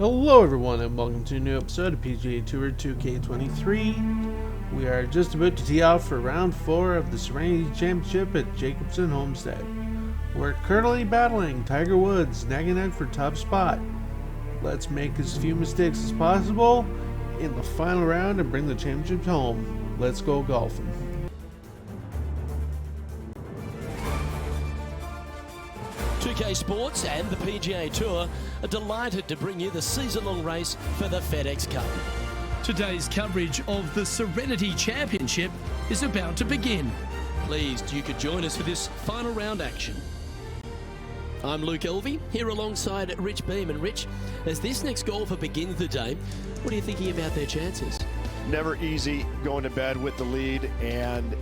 Hello everyone and welcome to a new episode of PGA Tour 2K23. We are just about to tee off for round 4 of the Serenity Championship at Jacobson Homestead. We're currently battling Tiger Woods neck and neck for top spot. Let's make as few mistakes as possible in the final round and bring the championship home. Let's go golfing. Sports and the PGA Tour are delighted to bring you the season-long race for the FedEx Cup. Today's coverage of the Serenity Championship is about to begin. Pleased you could join us for this final round action. I'm Luke Elvey, here alongside Rich Beam. And Rich, as this next golfer begins the day, what are you thinking about their chances? Never easy going to bed with the lead, and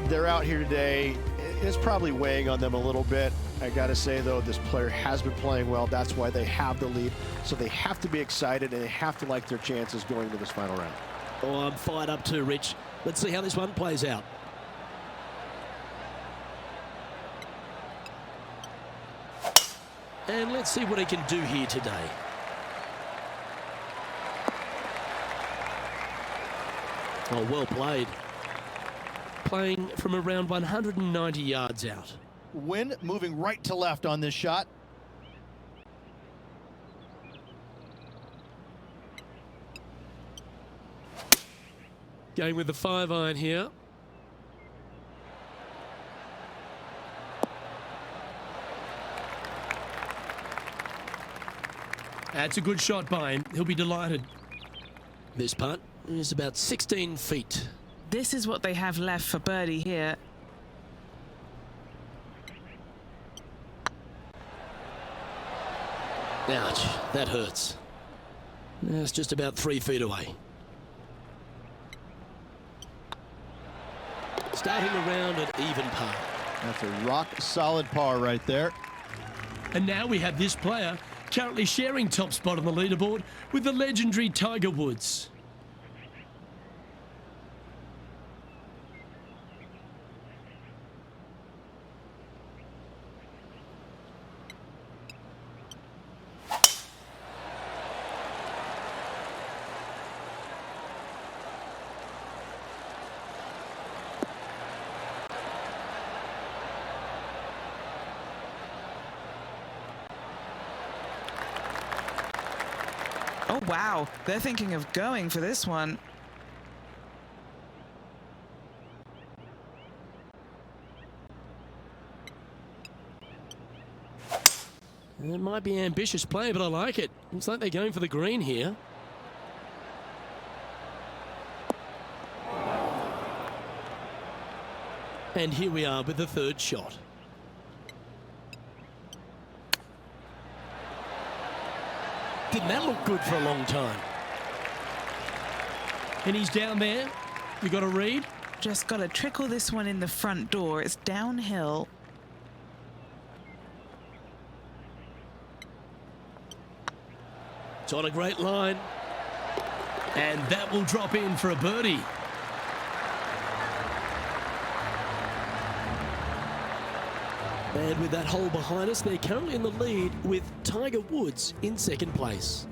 they're out here today. It's probably weighing on them a little bit. I gotta say though, this player has been playing well. That's why they have the lead. So they have to be excited and they have to like their chances going into this final round. Oh, I'm fired up too, Rich. Let's see how this one plays out. And let's see what he can do here today. Oh, well played. Playing from around 190 yards out. Wind moving right to left on this shot. Going with the 5-iron here. That's a good shot by him. He'll be delighted. This putt is about 16 feet. This is what they have left for birdie here. Ouch, that hurts. It's just about 3 feet away. Starting around at even par. That's a rock solid par right there. And now we have this player currently sharing top spot on the leaderboard with the legendary Tiger Woods. Oh wow, they're thinking of going for this one. It might be an ambitious play, but I like it. Looks like they're going for the green here. And here we are with the third shot. Didn't that look good for a long time? And he's down there. You got to read. Just got to trickle this one in the front door. It's downhill. It's on a great line. And that will drop in for a birdie. And with that hole behind us, they're currently in the lead with Tiger Woods in second place.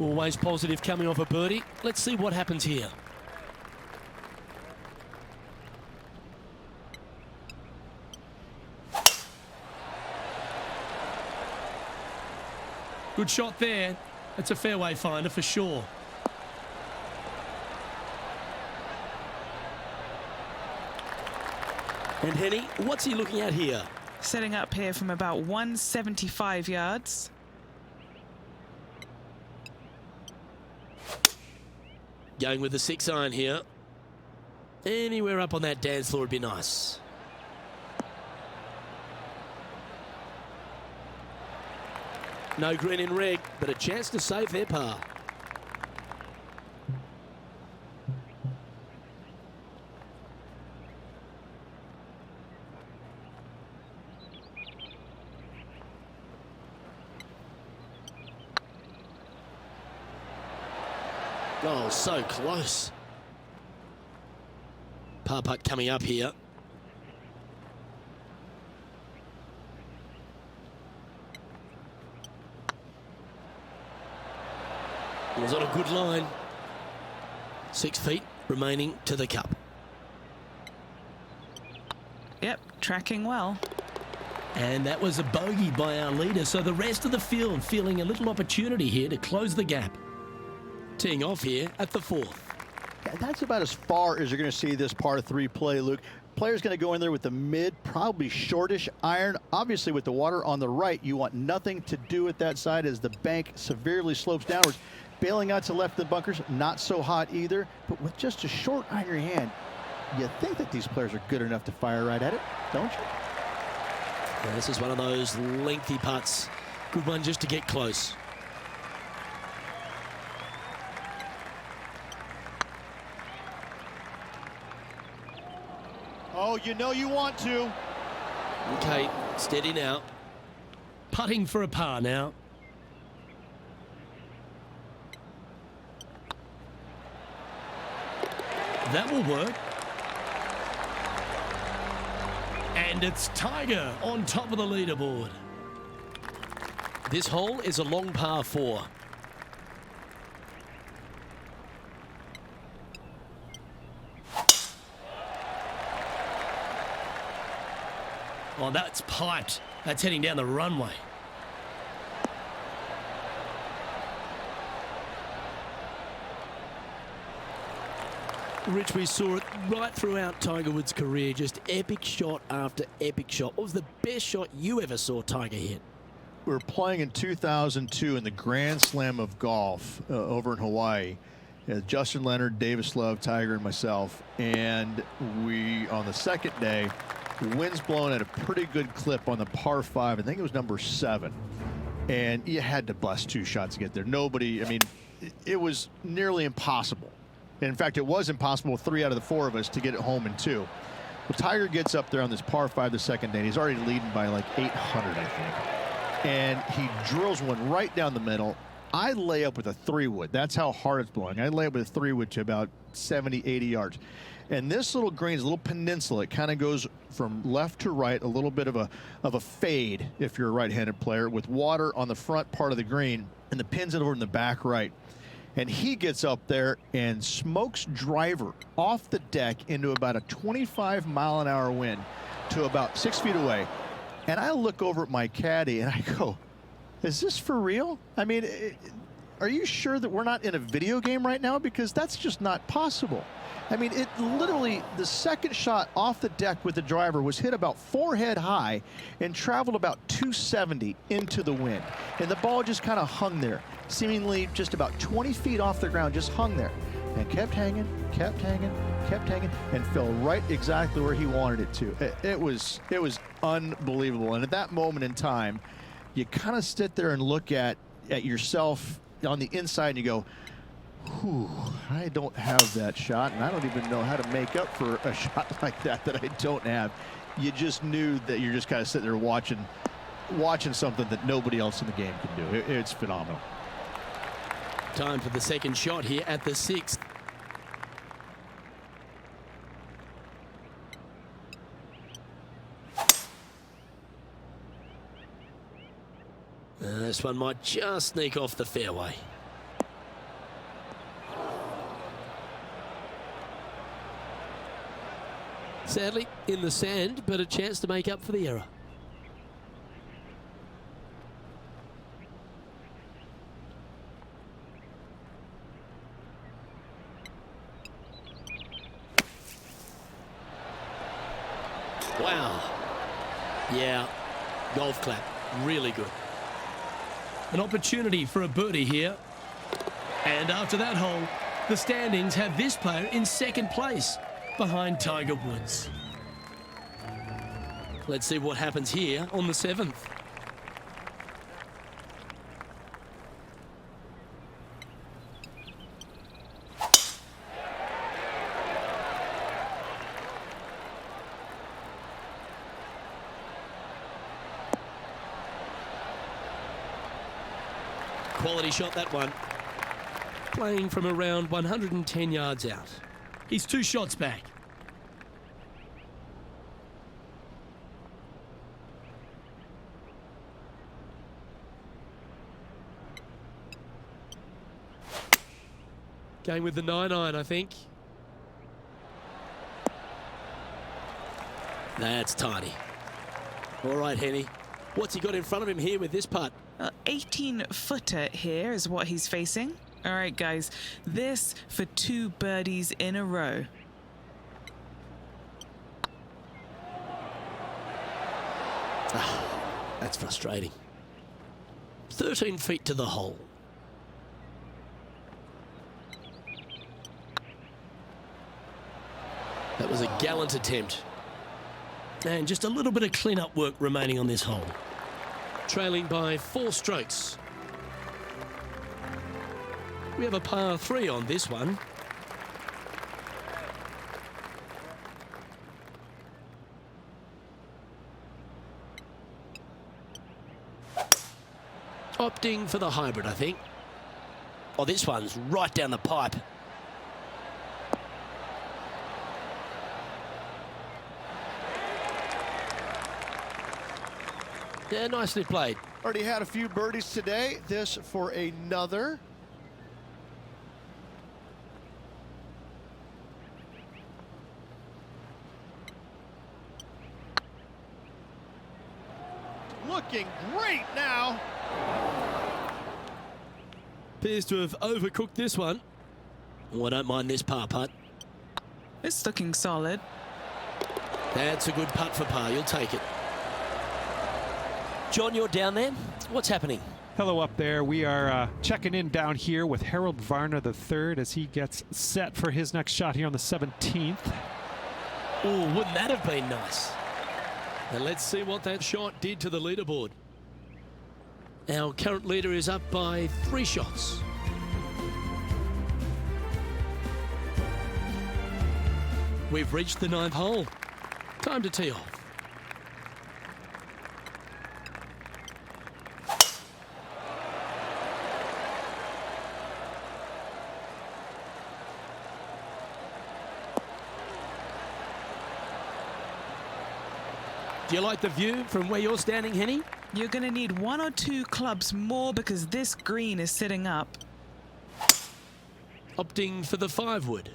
Always positive coming off a birdie. Let's see what happens here. Good shot there. That's a fairway finder for sure. And Henny, what's he looking at here? Setting up here from about 175 yards. Going with the 6-iron here. Anywhere up on that dance floor would be nice. No green in red, but a chance to save their par. Oh, so close. Par putt coming up here. He was on a good line. 6 feet remaining to the cup. Yep, tracking well. And that was a bogey by our leader, so the rest of the field feeling a little opportunity here to close the gap. Teeing off here at the 4th. Yeah, that's about as far as you're going to see this par 3 play, Luke. Player's going to go in there with the mid, probably shortish iron. Obviously, with the water on the right, you want nothing to do with that side as the bank severely slopes downwards. Bailing out to left of the bunkers, not so hot either. But with just a short iron in your hand, you think that these players are good enough to fire right at it, don't you? Yeah, this is one of those lengthy putts. Good one just to get close. Oh, you know you want to. Okay, steady now. Putting for a par now. That will work. And it's Tiger on top of the leaderboard. This hole is a long par 4. Oh, that's piped. That's heading down the runway. Rich, we saw it right throughout Tiger Woods' career, just epic shot after epic shot. What was the best shot you ever saw Tiger hit? We were playing in 2002 in the Grand Slam of golf over in Hawaii. Justin Leonard, Davis Love, Tiger, and myself. And we, on the second day, the wind's blowing at a pretty good clip on the par 5. I think it was number 7. And you had to bust 2 shots to get there. Nobody, I mean, it was nearly impossible. And in fact, it was impossible with 3 out of the 4 of us to get it home in 2. Well, Tiger gets up there on this par 5 the second day, and he's already leading by like 800, I think. And he drills one right down the middle. I lay up with a 3-wood. That's how hard it's blowing. I lay up with a 3-wood to about 70, 80 yards. And this little green is a little peninsula. It kind of goes from left to right, a little bit of a fade if you're a right-handed player, with water on the front part of the green, and the pins it over in the back right. And he gets up there and smokes driver off the deck into about a 25-mile-an-hour wind to about 6 feet away. And I look over at my caddy and I go, is this for real? I mean, are you sure that we're not in a video game right now? Because that's just not possible. I mean, it literally, the second shot off the deck with the driver was hit about forehead high and traveled about 270 into the wind. And the ball just kind of hung there, seemingly just about 20 feet off the ground, just hung there. And kept hanging, kept hanging, kept hanging, and fell right exactly where he wanted it to. It was unbelievable. And at that moment in time, you kind of sit there and look at yourself on the inside and you go, whew, I don't have that shot, and I don't even know how to make up for a shot like that I don't have. You just knew that you're just kind of sitting there watching something that nobody else in the game can do. It's phenomenal. Time for the second shot here at the 6th. This one might just sneak off the fairway. Sadly, in the sand, but a chance to make up for the error. Wow. Yeah, golf clap. Really good. An opportunity for a birdie here. And after that hole, the standings have this player in second place behind Tiger Woods. Let's see what happens here on the 7th. Quality shot, that one. Playing from around 110 yards out. He's 2 shots back. Going with the 9-iron, I think. That's tiny. All right, Henny. What's he got in front of him here with this putt? 18-footer here is what he's facing. All right, guys. This for 2 birdies in a row. That's frustrating. 13 feet to the hole. That was a gallant attempt. And just a little bit of clean-up work remaining on this hole. Trailing by 4 strokes. We have a par 3 on this one. Opting for the hybrid, I think. Oh, this one's right down the pipe. Yeah, nicely played. Already had a few birdies today. This for another. Looking great now. Appears to have overcooked this one. Oh, I don't mind this par putt. It's looking solid. That's a good putt for par. You'll take it. John, you're down there. What's happening? Hello up there. We are checking in down here with Harold Varner III as he gets set for his next shot here on the 17th. Oh, wouldn't that have been nice? And let's see what that shot did to the leaderboard. Our current leader is up by 3 shots. We've reached the 9th hole. Time to tee off. Do you like the view from where you're standing, Henny? You're going to need 1 or 2 clubs more because this green is sitting up. Opting for the 5-wood.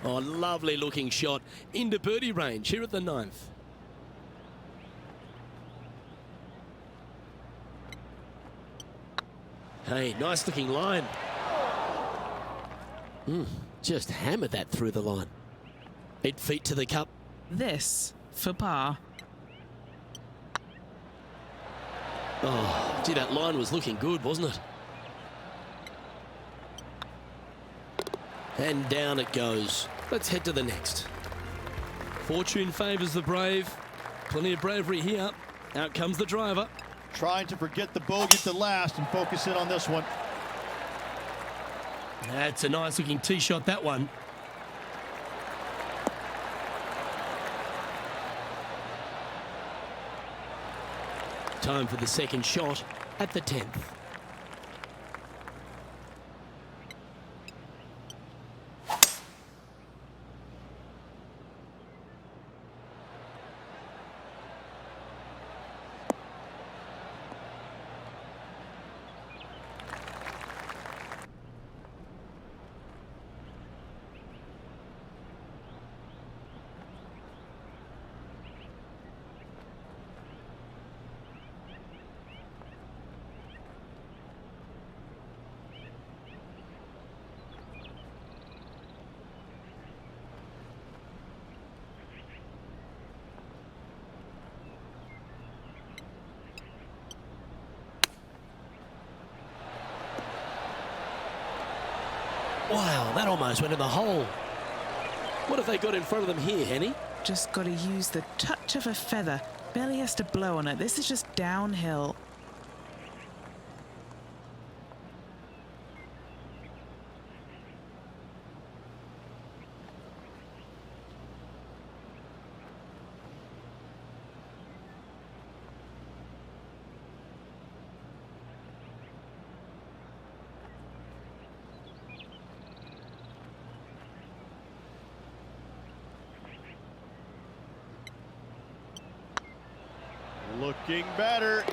Oh, lovely looking shot into birdie range here at the 9th. Hey, nice looking line. Just hammered that through the line. 8 feet to the cup. This for par. Oh, gee, that line was looking good, wasn't it? And down it goes. Let's head to the next. Fortune favours the brave. Plenty of bravery here. Out comes the driver. Trying to forget the bogey to last and focus in on this one. That's a nice looking tee shot, that one. Time for the second shot at the 10th. Wow, that almost went in the hole. What have they got in front of them here, Henny? Just got to use the touch of a feather. Barely has to blow on it. This is just downhill. Looking better.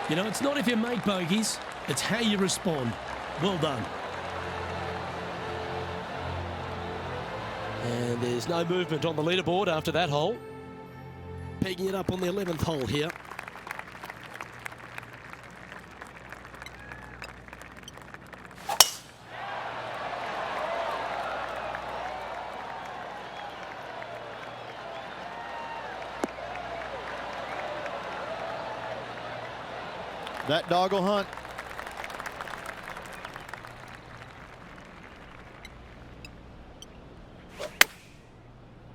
You know, it's not if you make bogeys, it's how you respond. Well done. And there's no movement on the leaderboard after that hole. Pegging it up on the 11th hole here. That dog will hunt.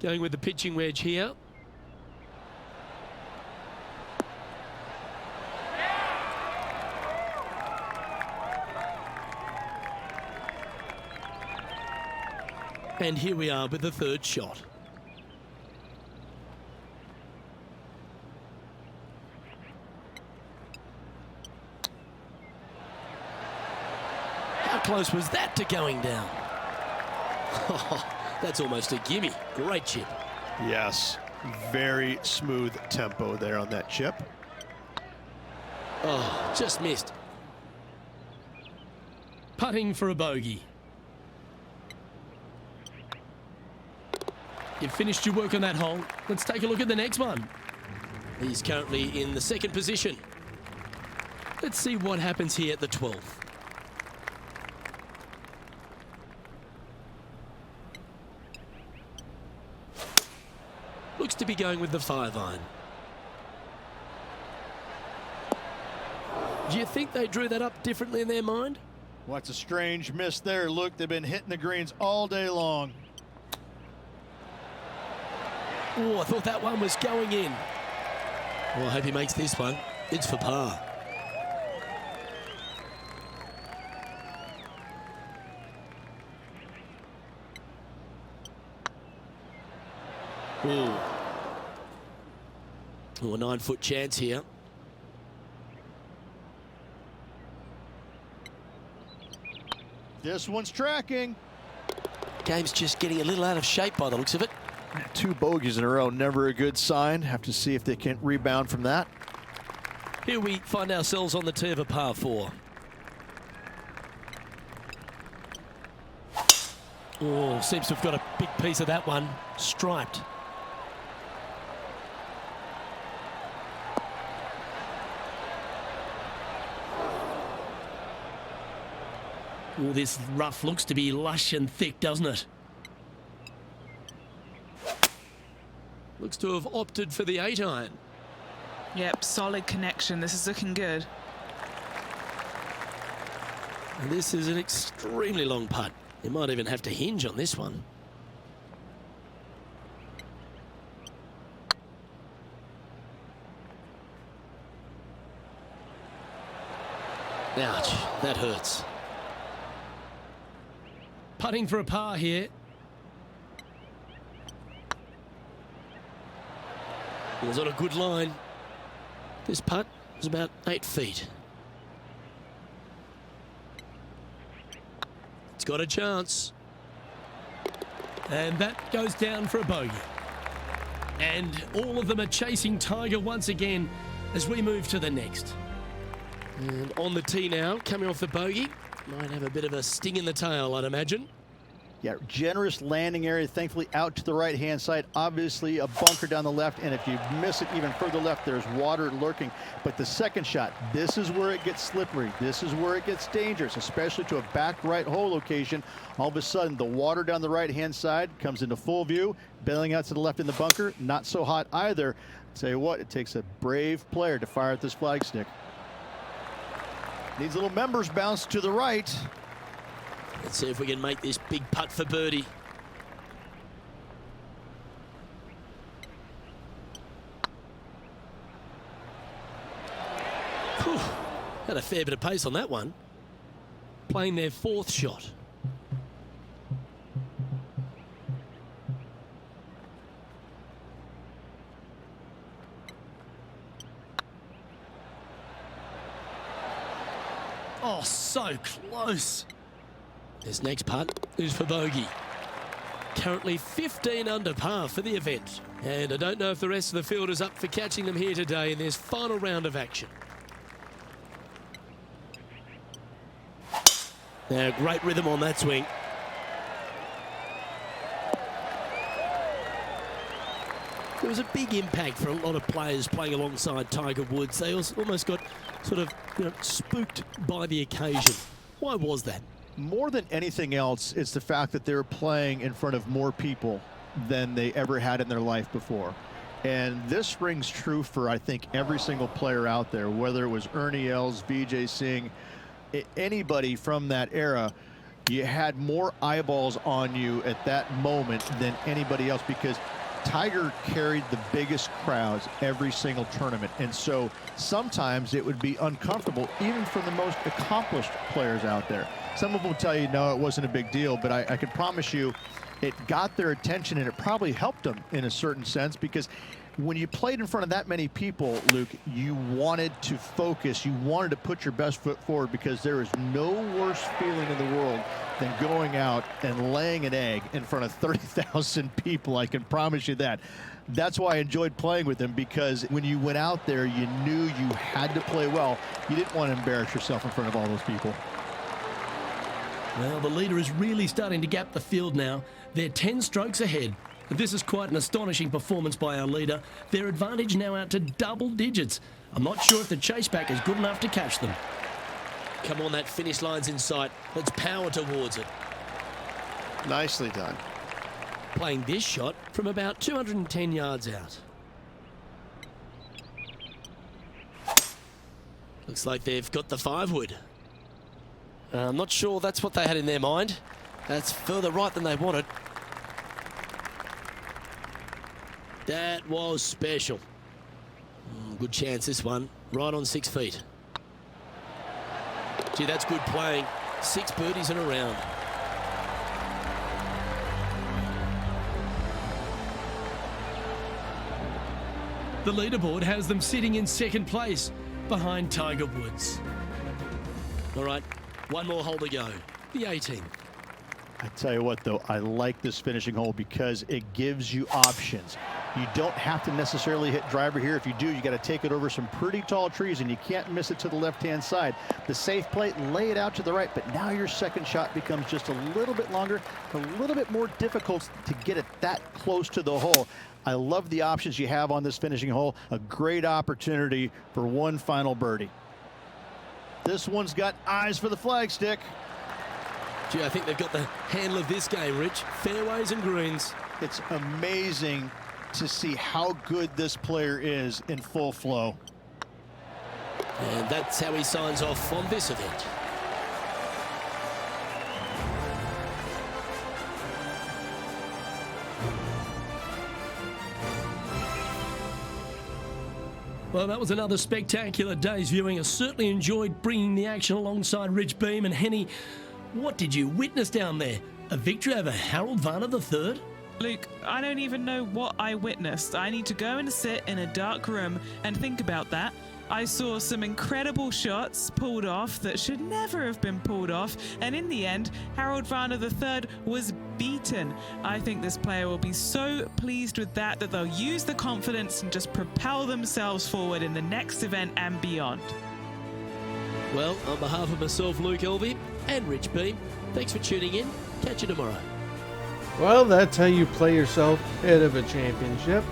Going with the pitching wedge here. And here we are with the third shot. How close was that to going down? That's almost a gimme. Great chip. Yes, very smooth tempo there on that chip. Oh, just missed. Putting for a bogey. You've finished your work on that hole. Let's take a look at the next one. He's currently in the second position. Let's see what happens here at the 12th. Looks to be going with the 5-iron. Do you think they drew that up differently in their mind? What's a strange miss there. Look, they've been hitting the greens all day long. Oh, I thought that one was going in. Well, I hope he makes this one. It's for par. Ooh. Oh, a 9-foot chance here. This one's tracking. Game's just getting a little out of shape by the looks of it. 2 bogeys in a row, never a good sign. Have to see if they can rebound from that. Here we find ourselves on the tee of a par 4. Oh, seems to have got a big piece of that one. Striped. Oh, this rough looks to be lush and thick, doesn't it? Looks to have opted for the 8-iron. Yep, solid connection. This is looking good. And this is an extremely long putt. You might even have to hinge on this one. Ouch, that hurts. Putting for a par here. It was on a good line. This putt was about 8 feet. It's got a chance. And that goes down for a bogey. And all of them are chasing Tiger once again as we move to the next. And on the tee now, coming off the bogey. Might have a bit of a sting in the tail, I'd imagine. Yeah, generous landing area, thankfully out to the right-hand side. Obviously a bunker down the left, and if you miss it even further left, there's water lurking. But the second shot, this is where it gets slippery. This is where it gets dangerous, especially to a back right hole location. All of a sudden, the water down the right-hand side comes into full view. Bailing out to the left in the bunker, not so hot either. Tell you what, it takes a brave player to fire at this flag stick. Needs a little members bounce to the right. Let's see if we can make this big putt for birdie. Whew. Had a fair bit of pace on that one. Playing their 4th shot. Oh, so close. This next putt is for bogey. Currently 15 under par for the event. And I don't know if the rest of the field is up for catching them here today in this final round of action. Now, great rhythm on that swing. There was a big impact for a lot of players playing alongside Tiger Woods. They almost got sort of spooked by the occasion. Why was that? More than anything else, it's the fact that they were playing in front of more people than they ever had in their life before. And this rings true for, I think, every single player out there, whether it was Ernie Els, Vijay Singh, anybody from that era. You had more eyeballs on you at that moment than anybody else, because Tiger carried the biggest crowds every single tournament. And so sometimes it would be uncomfortable, even for the most accomplished players out there. Some of them will tell you, no, it wasn't a big deal, but I can promise you it got their attention, and it probably helped them in a certain sense, because when you played in front of that many people, Luke, you wanted to focus. You wanted to put your best foot forward, because there is no worse feeling in the world than going out and laying an egg in front of 30,000 people. I can promise you that. That's why I enjoyed playing with him, because when you went out there, you knew you had to play well. You didn't want to embarrass yourself in front of all those people. Well, the leader is really starting to gap the field now. They're 10 strokes ahead. This is quite an astonishing performance by our leader. Their advantage now out to double digits. I'm not sure if the chase back is good enough to catch them. Come on, that finish line's in sight. Let's power towards it. Nicely done. Playing this shot from about 210 yards out. Looks like they've got the 5-wood. I'm not sure that's what they had in their mind. That's further right than they wanted. That was special. Good chance, this one. Right on 6 feet. Gee, that's good playing. 6 birdies in a round. The leaderboard has them sitting in second place behind Tiger Woods. All right, one more hole to go. The 18th. I tell you what, though, I like this finishing hole because it gives you options. You don't have to necessarily hit driver here. If you do, you got to take it over some pretty tall trees, and you can't miss it to the left-hand side. The safe play, lay it out to the right, but now your second shot becomes just a little bit longer, a little bit more difficult to get it that close to the hole. I love the options you have on this finishing hole. A great opportunity for one final birdie. This one's got eyes for the flagstick. Gee, I think they've got the handle of this game, Rich. Fairways and greens. It's amazing to see how good this player is in full flow. And that's how he signs off on this event. Well, that was another spectacular day's viewing. I certainly enjoyed bringing the action alongside Rich Beem. And Henny, what did you witness down there? A victory over Harold Varner III? Luke, I don't even know what I witnessed. I need to go and sit in a dark room and think about that. I saw some incredible shots pulled off that should never have been pulled off, and in the end, Harold Varner III was beaten. I think this player will be so pleased with that they'll use the confidence and just propel themselves forward in the next event and beyond. Well, on behalf of myself, Luke Elvey, and Rich Beem, thanks for tuning in. Catch you tomorrow. Well, that's how you play yourself ahead of a championship.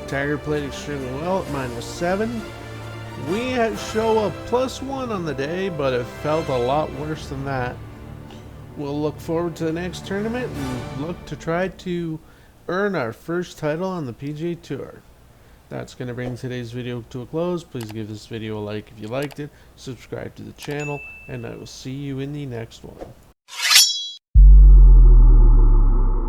Tiger played extremely well at -7. We had show a +1 on the day, but it felt a lot worse than that. We'll look forward to the next tournament and look to try to earn our first title on the PGA Tour. That's going to bring today's video to a close. Please give this video a like if you liked it, subscribe to the channel, and I will see you in the next one.